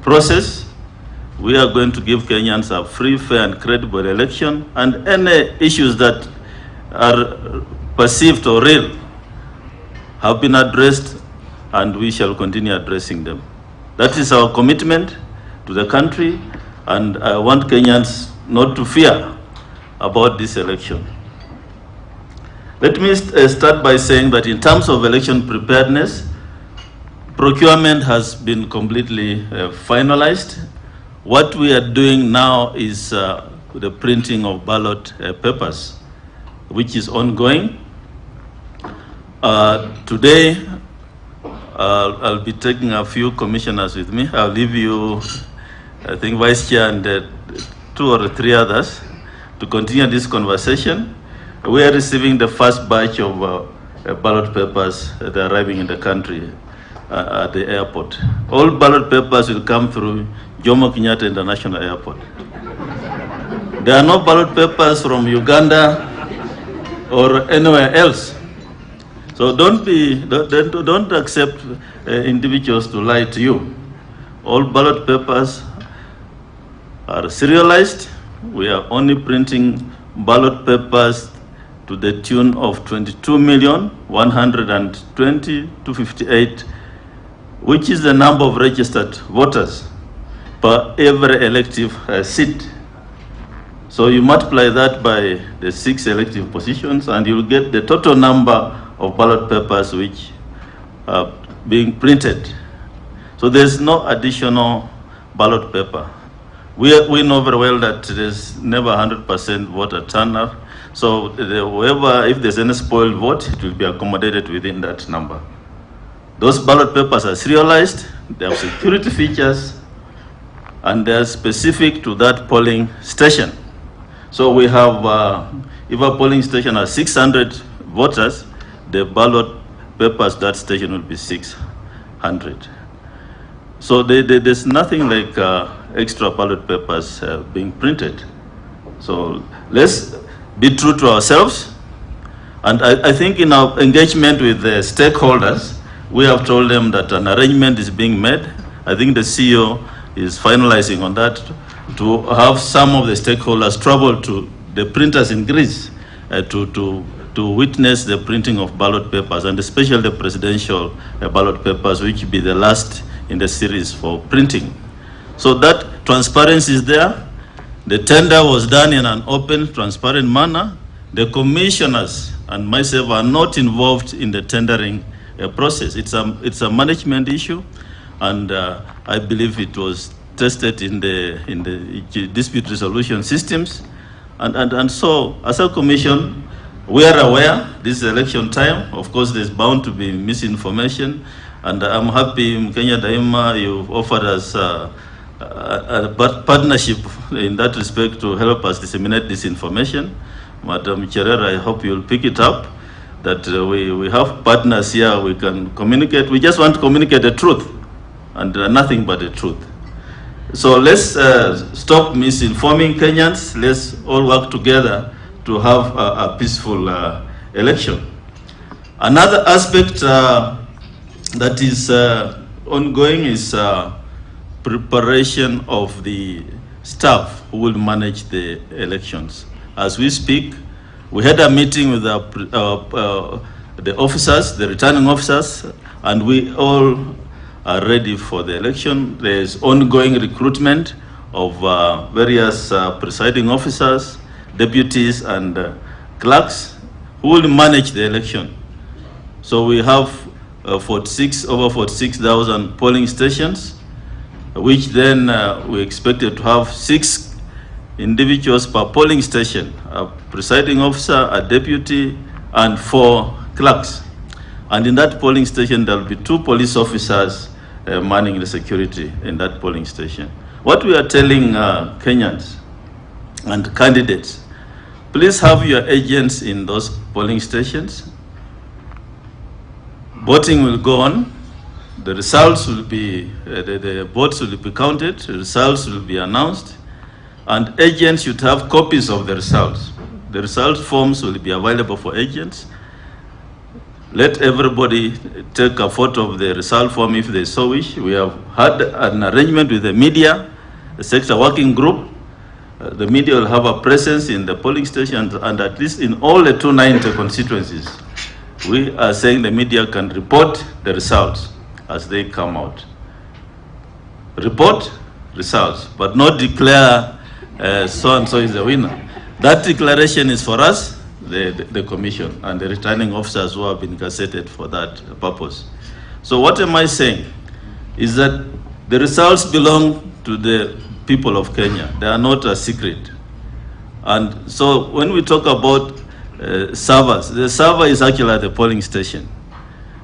process. We are going to give Kenyans a free, fair, and credible election, and any issues that are perceived or real have been addressed, and we shall continue addressing them. That is our commitment to the country, and I want Kenyans not to fear about this election. Let me start by saying that in terms of election preparedness, procurement has been completely finalized. What we are doing now is the printing of ballot papers, which is ongoing. Today, I'll be taking a few commissioners with me. I'll leave you, I think, Vice Chair and 2 or 3 others to continue this conversation. We are receiving the first batch of ballot papers that are arriving in the country at the airport. All ballot papers will come through Jomo Kenyatta International Airport. There are no ballot papers from Uganda or anywhere else. So don't accept individuals to lie to you. All ballot papers are serialized. We are only printing ballot papers to the tune of 22,120,258, which is the number of registered voters per every elective seat. So you multiply that by the 6 elective positions, and you'll get the total number of ballot papers which are being printed. So there's no additional ballot paper. We know very well that there's never 100% voter turnout. So whoever, if there's any spoiled vote, it will be accommodated within that number. Those ballot papers are serialized, they have security features, and they are specific to that polling station. So we have, if a polling station has 600 voters, the ballot papers that station will be 600. So there's nothing like extra ballot papers being printed. So let's be true to ourselves. And I think in our engagement with the stakeholders, we have told them that an arrangement is being made. I think the CEO is finalizing on that to have some of the stakeholders travel to the printers in Greece to witness the printing of ballot papers, and especially the presidential ballot papers, which will be the last in the series for printing. So that transparency is there. The tender was done in an open, transparent manner. The commissioners and myself are not involved in the tendering process. It's a management issue, and I believe it was tested in the dispute resolution systems. And so, as a commission, we are aware this is election time. Of course, there's bound to be misinformation, and I'm happy, Kenya Daima, you've offered us a partnership in that respect to help us disseminate this information. Madam Cherera, I hope you'll pick it up, that we have partners here, we can communicate. We just want to communicate the truth, and nothing but the truth. So let's stop misinforming Kenyans. Let's all work together to have a peaceful election. Another aspect that is ongoing is preparation of the staff who will manage the elections. As we speak, we had a meeting with the officers, the returning officers, and we all are ready for the election. There is ongoing recruitment of various presiding officers, deputies, and clerks who will manage the election. So we have over 46,000 polling stations, which then we expected to have 6 individuals per polling station, a presiding officer, a deputy, and 4 clerks. And in that polling station, there will be 2 police officers manning the security in that polling station. What we are telling Kenyans and candidates, please have your agents in those polling stations. Voting will go on. The results will be, the votes will be counted, the results will be announced, and agents should have copies of the results. The result forms will be available for agents. let everybody take a photo of the result form if they so wish. We have had an arrangement with the media, the sector working group. The media will have a presence in the polling stations and at least in all the 290 constituencies. We are saying the media can report the results as they come out. Report results, but not declare so-and-so is the winner. That declaration is for us, the commission, and the returning officers who have been gazetted for that purpose. So what am I saying? Is that the results belong to the people of Kenya. They are not a secret. And so when we talk about servers, the server is actually at the polling station.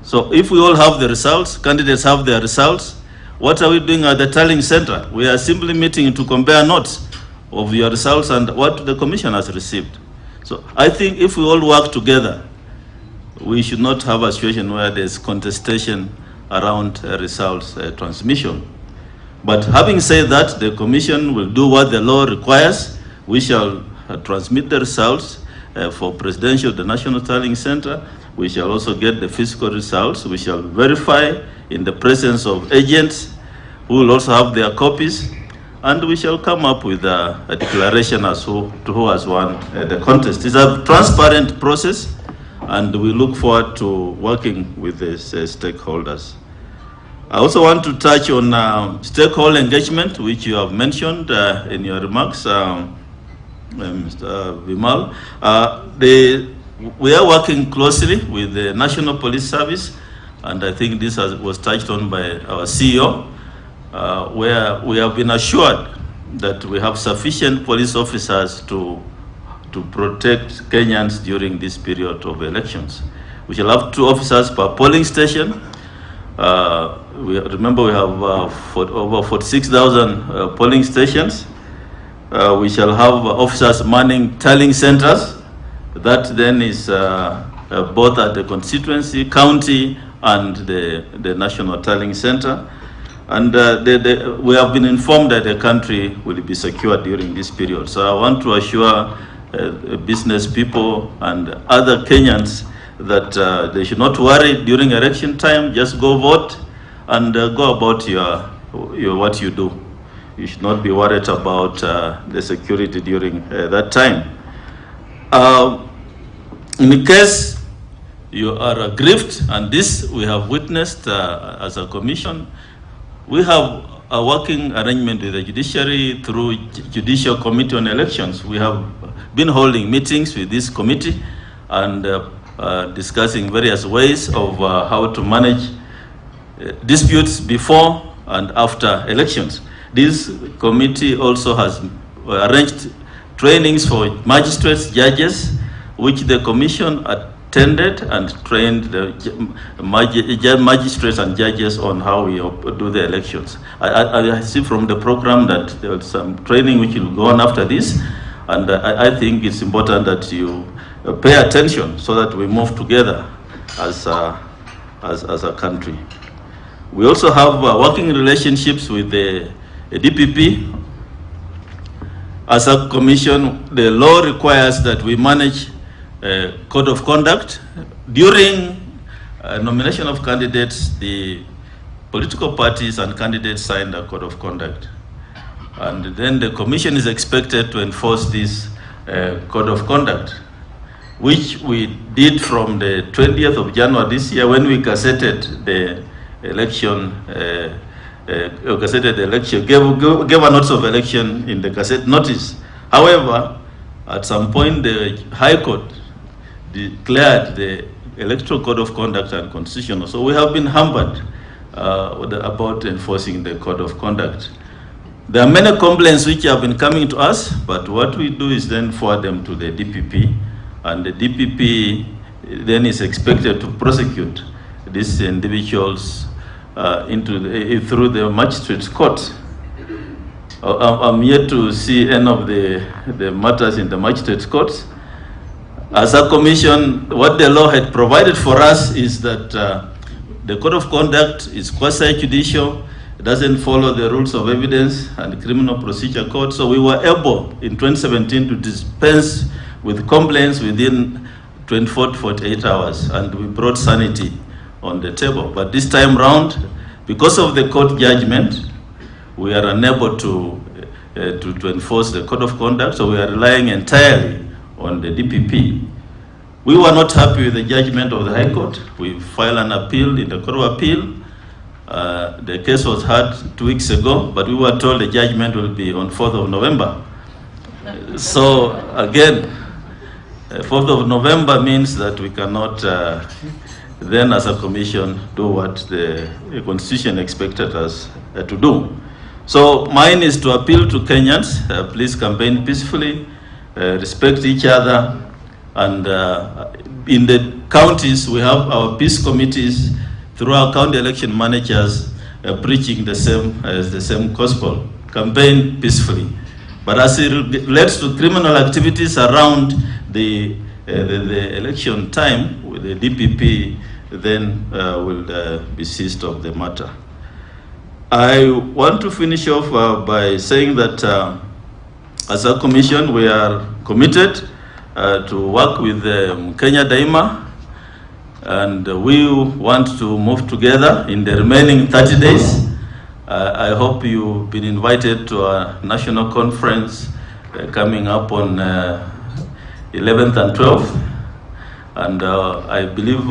So if we all have the results, candidates have their results, what are we doing at the tallying center? We are simply meeting to compare notes of your results and what the commission has received. So I think if we all work together, we should not have a situation where there's contestation around results transmission. But having said that, the commission will do what the law requires. We shall transmit the results for presidential, the National Tallying Center. We shall also get the physical results. We shall verify in the presence of agents who will also have their copies. And we shall come up with a declaration as to who has won the contest. It's a transparent process, and we look forward to working with the stakeholders. I also want to touch on stakeholder engagement, which you have mentioned in your remarks, Mr. Vimal. We are working closely with the National Police Service, and I think this was touched on by our CEO, where we have been assured that we have sufficient police officers to protect Kenyans during this period of elections. We shall have 2 officers per polling station. Remember, we have over 46,000 polling stations. We shall have officers manning tallying centers. That then is both at the constituency, county, and the National Tallying Center. And we have been informed that the country will be secure during this period. So I want to assure business people and other Kenyans that they should not worry during election time. Just go vote and go about what you do. You should not be worried about the security during that time. In case you are aggrieved, and this we have witnessed as a commission, we have a working arrangement with the judiciary through Judicial Committee on Elections. We have been holding meetings with this committee and discussing various ways of how to manage disputes before and after elections. This committee also has arranged trainings for magistrates, judges, which the commission attended and trained the magistrates and judges on how we do the elections. I see from the program that there's some training which will go on after this, and I think it's important that you pay attention so that we move together as a country. We also have working relationships with the DPP. As a commission, the law requires that we manage code of conduct. During nomination of candidates, the political parties and candidates signed a code of conduct. And then the commission is expected to enforce this code of conduct, which we did from the 20th of January this year when we gazetted the election, gave a notice of election in the gazette notice. However, at some point, the High Court declared the Electoral Code of Conduct unconstitutional. So we have been hampered about enforcing the Code of Conduct. There are many complaints which have been coming to us, but what we do is then forward them to the DPP, and the DPP then is expected to prosecute these individuals through the magistrate's court. I'm yet to see any of the matters in the magistrate's courts. As a commission, what the law had provided for us is that the code of conduct is quasi-judicial. It doesn't follow the rules of evidence and the criminal procedure code. So we were able in 2017 to dispense with complaints within 24 to 48 hours, and we brought sanity on the table. But this time round, because of the court judgment, we are unable to enforce the code of conduct, so we are relying entirely on the DPP. We were not happy with the judgment of the High Court. We filed an appeal in the Court of Appeal. The case was heard 2 weeks ago, but we were told the judgment will be on 4th of November. So again, 4th of November means that we cannot then as a commission do what the Constitution expected us to do. So mine is to appeal to Kenyans, please campaign peacefully, respect each other, and in the counties we have our peace committees through our county election managers preaching the same gospel. Campaign peacefully. But as it relates to criminal activities around the election time with the DPP, then will be seized of the matter. I want to finish off by saying that as a commission, we are committed to work with Kenya Daima, and we want to move together in the remaining 30 days. I hope you've been invited to a national conference coming up on 11th and 12th. And I believe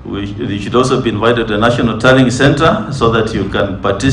you should also be invited to the National Tallying Center so that you can participate.